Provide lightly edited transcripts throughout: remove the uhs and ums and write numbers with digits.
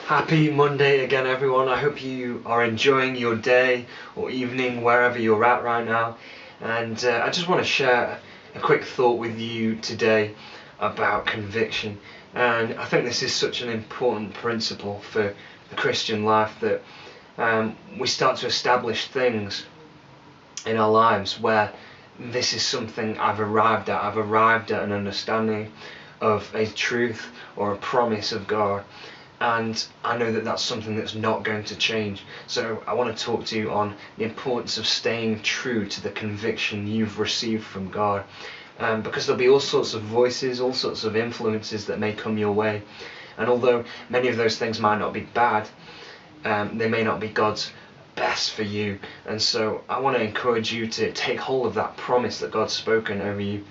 Happy Monday again, everyone. I hope you are enjoying your day or evening wherever you're at right now. And I just want to share a quick thought with you today about conviction. And I think this is such an important principle for the Christian life, that we start to establish things in our lives where this is something I've arrived at. I've arrived at an understanding of a truth or a promise of God, and I know that that's something that's not going to change. So I want to talk to you on the importance of staying true to the conviction you've received from God, because there'll be all sorts of voices, all sorts of influences that may come your way, and although many of those things might not be bad, they may not be God's best for you. And so I want to encourage you to take hold of that promise that God's spoken over you,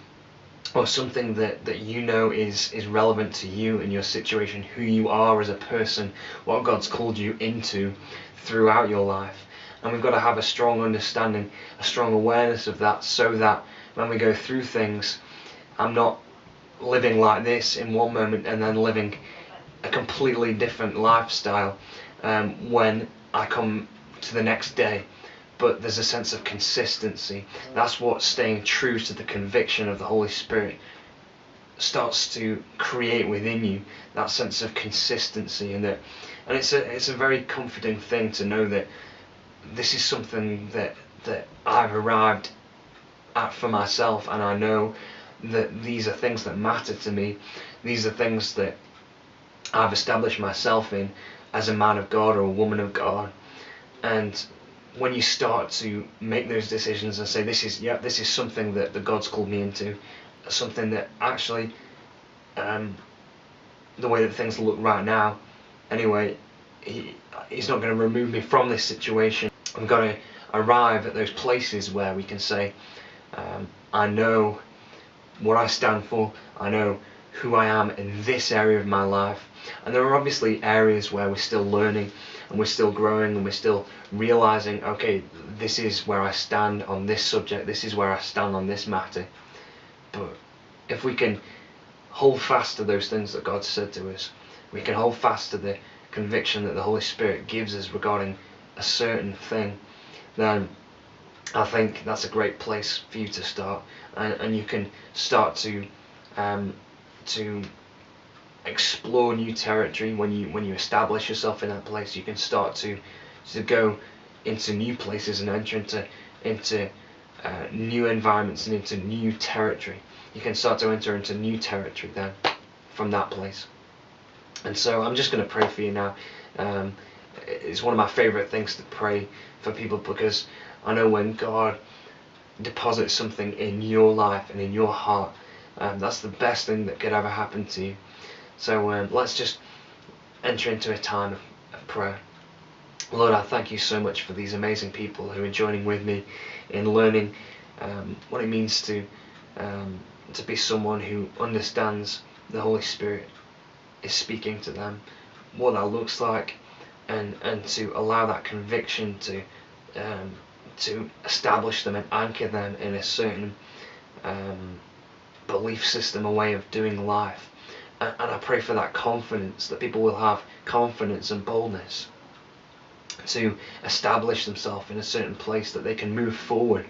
or something that you know is relevant to you and your situation, who you are as a person, what God's called you into throughout your life. And we've got to have a strong understanding, a strong awareness of that, so that when we go through things, I'm not living like this in one moment and then living a completely different lifestyle when I come to the next day. But there's a sense of consistency. That's what staying true to the conviction of the Holy Spirit starts to create within you, that sense of consistency. And it's a very comforting thing to know that this is something that I've arrived at for myself, and I know that these are things that matter to me. These are things that I've established myself in as a man of God or a woman of God. And when you start to make those decisions and say, this is something that God's called me into, something that actually, the way that things look right now, anyway, He's not going to remove me from this situation. I'm going to arrive at those places where we can say, I know what I stand for, I know who I am in this area of my life. And there are obviously areas where we're still learning and we're still growing and we're still realizing, okay, this is where I stand on this subject, this is where I stand on this matter. But if we can hold fast to those things that God said to us, we can hold fast to the conviction that the Holy Spirit gives us regarding a certain thing, then I think that's a great place for you to start, and you can start to explore new territory. When you establish yourself in that place, you can start to go into new places and enter into new environments and into new territory. You can start to enter into new territory then from that place. And so I'm just going to pray for you now. It's one of my favorite things to pray for people, because I know when God deposits something in your life and in your heart, that's the best thing that could ever happen to you. So let's just enter into a time of prayer. Lord, I thank you so much for these amazing people who are joining with me in learning what it means to be someone who understands the Holy Spirit is speaking to them, what that looks like, and to allow that conviction to establish them and anchor them in a certain belief system, a way of doing life. And I pray for that confidence, that people will have confidence and boldness to establish themselves in a certain place, that they can move forward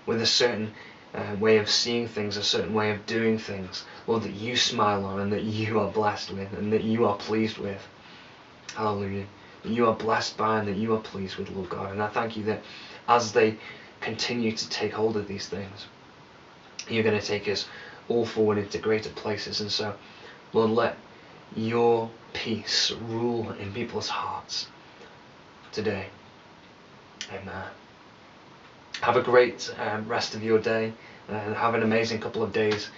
with a certain way of seeing things, a certain way of doing things, Lord, that you smile on and that you are blessed with and that you are pleased with. Hallelujah. That you are blessed by and that you are pleased with, Lord God. And I thank you that as they continue to take hold of these things, you're going to take us all forward into greater places. And so, Lord, let your peace rule in people's hearts today. Amen. Have a great rest of your day, and have an amazing couple of days.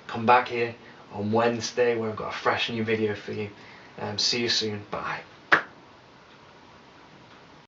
Come back here on Wednesday where I've got a fresh new video for you. See you soon. Bye.